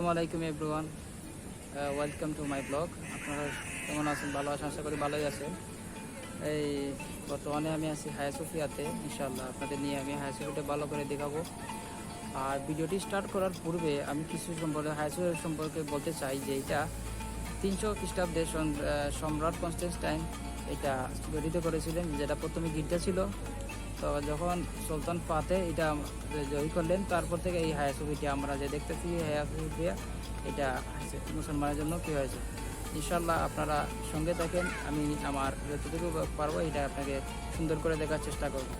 আসসালামু আলাইকুম everyone, welcome to my blog. আপনারা কেমন আছেন? ভালো আছেন, আশা করি ভালোই আছেন। এই বর্তমানে আমি আছি হায়া সোফিয়াতে। ইনশাআল্লাহ আপনাদের নিয়ে আমি হায়া সোফিয়াতে ভালো করে দেখাবো। আর ভিডিওটি স্টার্ট করার পূর্বে আমি কিছু সম্পর্কে হায়া সোফিয়া সম্পর্কে বলতে চাই যে এটা 300 খ্রিস্টাব্দে সম্রাট কনস্ট্যান্টাইন এটা গঠিত করেছিলেন, যেটা প্রথমে গির্জা ছিল। তো যখন সুলতান ফাতে এটা জয়ী করলেন, তারপর থেকে এই হায়া সোফিয়া আমরা যে দেখতেছি হায়া সোফিয়া এটা মুসলমানের জন্য কী হয়েছে। ইনশাল্লাহ আপনারা সঙ্গে থাকেন, আমি আমার যতটুকু পারবো এটা আপনাকে সুন্দর করে দেখার চেষ্টা করব।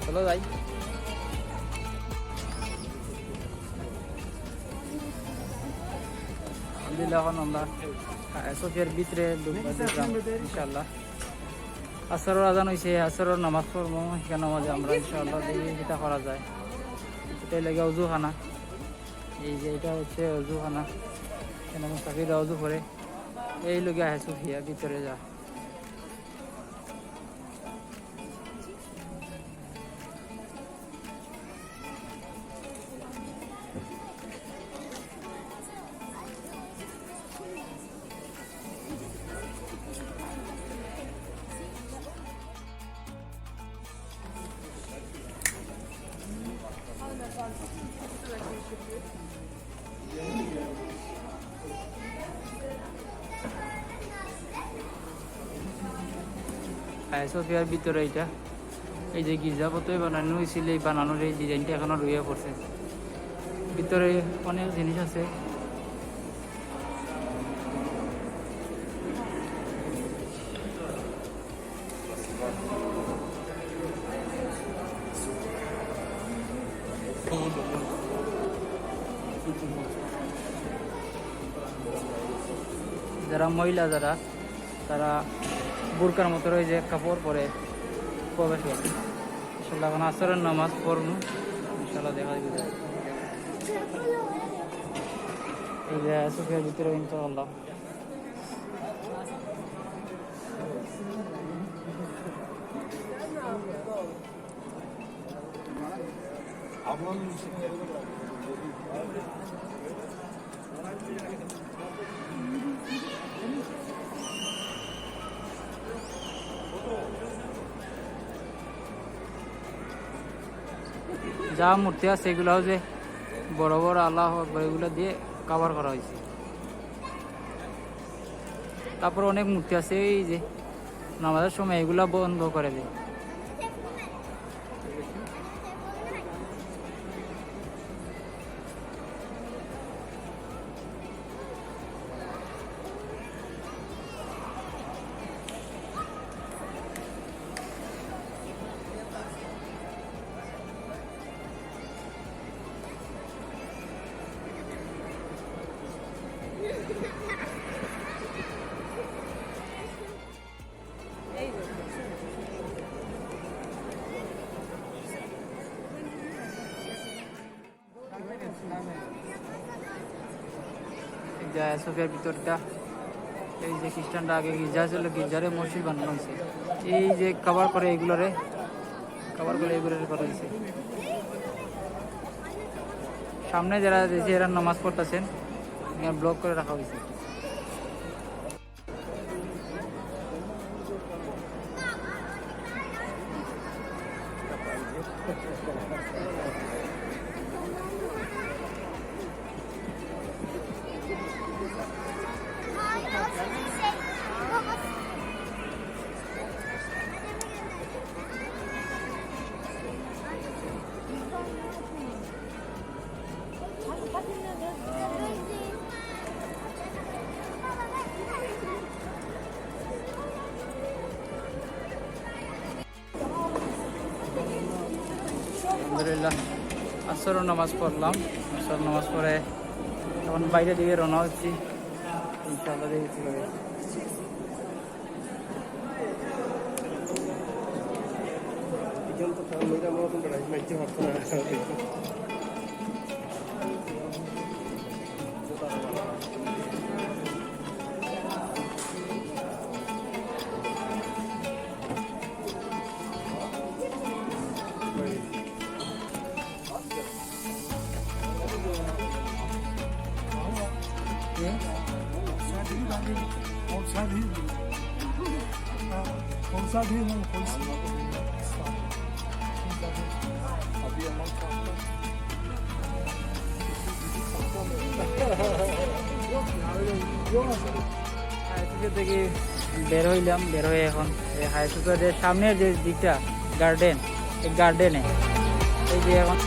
চলো যাই। আলহামদুলিল্লাহ, এখন আমরা সোফিয়ার ভিতরে ঢুকলাম। ইনশাআল্লাহ আসরের আজান হয়েছে, আসরের নামাজ পড়বো। এখানে নামাজে আমরা ইনশাআল্লাহ দেখি যেটা করা যায়। এটাই লাগে অজুখানা। এই যে এটা হচ্ছে অজুখানা, এখানে মুসাফিররা অজু করে। এই লোকে হায়া সোফিয়া ভিতরে যা। হায়া সোফিয়ার ভিতরে এটা এই যে গির্জাপত্রই বানানো হয়েছিল, এই বানানোর এই ডিজাইনটা এখনো রয়ে পড়ছে। ভিতরে অনেক জিনিস আছে। যারা মহিলা তারা বুরকার মতো ওই যে কাপড় পরে প্রবেশ করে। ইনশাল্লাহ এখন আসরের নামাজ পড়বো। ইনশাল্লাহ দেখা যাবে। এই যে সোফিয়ার ভিতরে ইনশাআল্লাহ যা মূর্তি আছে এগুলাও যে বড় বড় আল্লাহ আকবার এগুলো দিয়ে কভার করা হয়েছে। তারপর অনেক মূর্তি আছে এই যে নামাজের সময় এগুলা বন্ধ করে দেয়। সোফিয়ার ভিতরটা এই যে খ্রিস্টানরা আগে গির্জা ছিল, গির্জারে মসজিদ বানানো হয়েছে। এই যে কভার করে এগুলোরে করা হয়েছে। সামনে যারা দিয়েছে এরা নামাজ পড়তেছেন, এখানে ব্লক করে রাখা হয়েছে। আলহামদুলিল্লাহ আসরের নামাজ পড়লাম। আসর নামাজ পড়ে এখন বাইরের দিকে রওনা হচ্ছি, ইনশাআল্লাহ দেখি কি হবে। থেকে বের হইলাম, বের হয়ে এখন হাই স্কুলের সামনের যে দিকটা গার্ডেন, এই গার্ডেনে এই যে এখন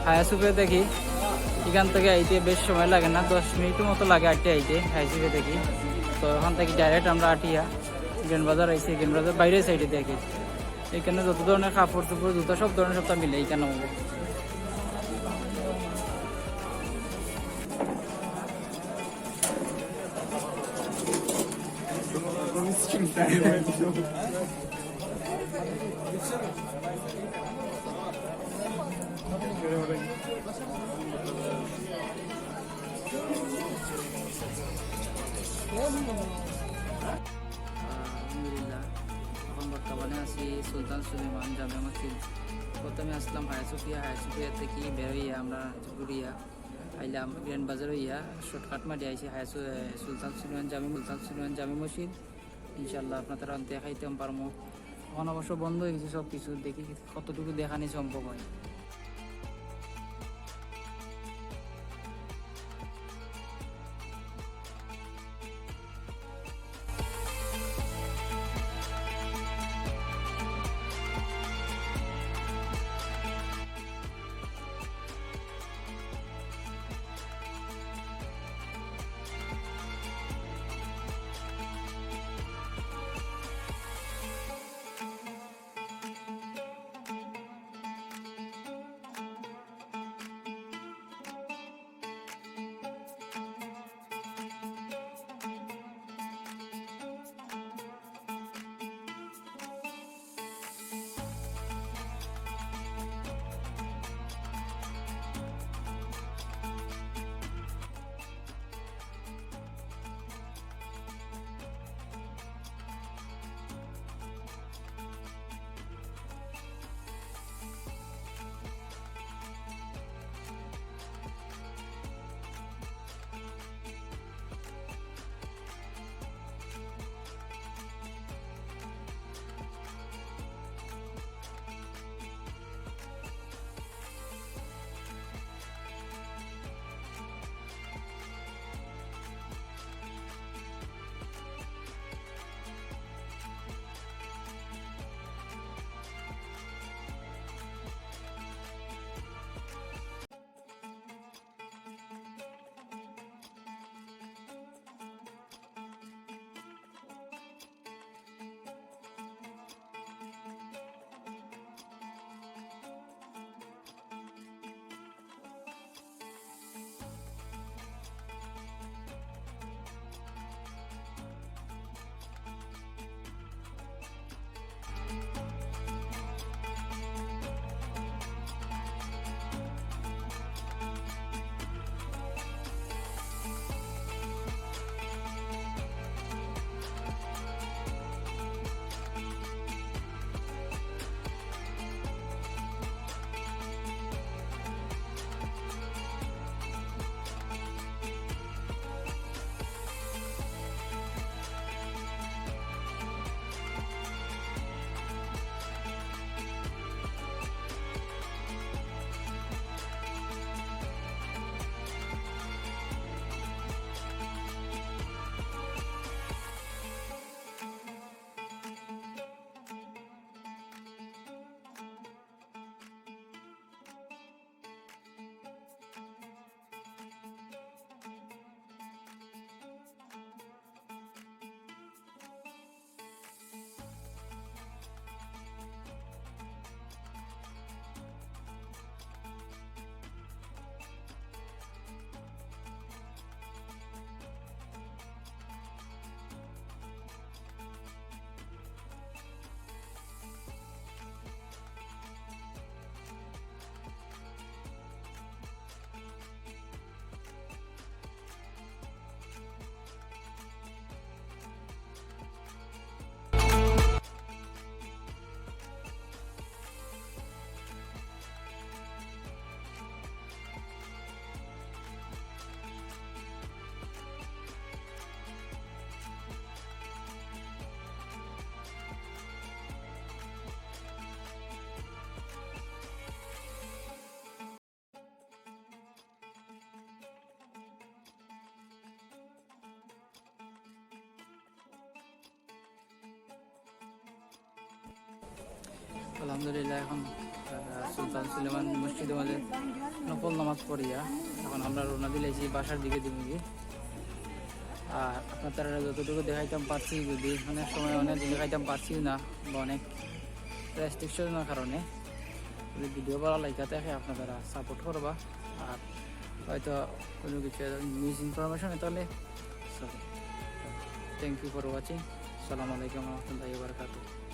হায়াসুপে দেখি, এখান থেকে আইতে বেশ সময় লাগে না, 10 মিনিটের মতো লাগে আটটি আইতে হায়াসুপে দেখি। তো ওখান থেকে ডাইরেক্ট আমরা আটিয়া গ্রেন বাজার আইসি, গ্রেন বাজার বাইরের সাইডে দেখি। এখানে যত ধরনের কাপড় চোপড় জুতা সব ধরনের সবটা মিলে এইখানে আমাদের। আলহামদুলিল্লাহ এখন বর্তমানে আছি সুলতান সুলেমান জামে মসজিদ। প্রথমে আসলাম হায়াসুফিয়া, হায়াসুফিয়া থেকে বেরোইয়া আমরা ঘুরিয়া আইলাম গ্র্যান্ড বাজার হইয়া শর্টকাট মারি আইসি সুলতান সুলেমান জামে মসজিদ। ইনশাল্লাহ আপনাদের অন্তে খাইতে পারবো। এখন অবশ্য বন্ধ হয়ে গেছে সব কিছু, দেখি কতটুকু দেখানি সম্ভব হয়। আলহামদুলিল্লাহ এখন সুলতান সুলেমান মসজিদের মাঝে নফল নামাজ পড়িয়া এখন আমরা রওনা দিলেছি বাসার দিকে দিকে। আর আপনারা যতটুকু দেখাইতাম পারছি, যদি অনেক সময় অনেক দেখাইতাম পারছি না বা অনেক রেস্ট্রিকশনের কারণে, যদি ভিডিও ভালো লাগে থাকে আপনারা সাপোর্ট করবা। আর হয়তো কোনো কিছু মিস ইনফরমেশন তাহলে থ্যাংক ইউ ফর ওয়াচিং। আসসালামু আলাইকুম রহমতুল্লাহি ওয়া বারাকাতুহু।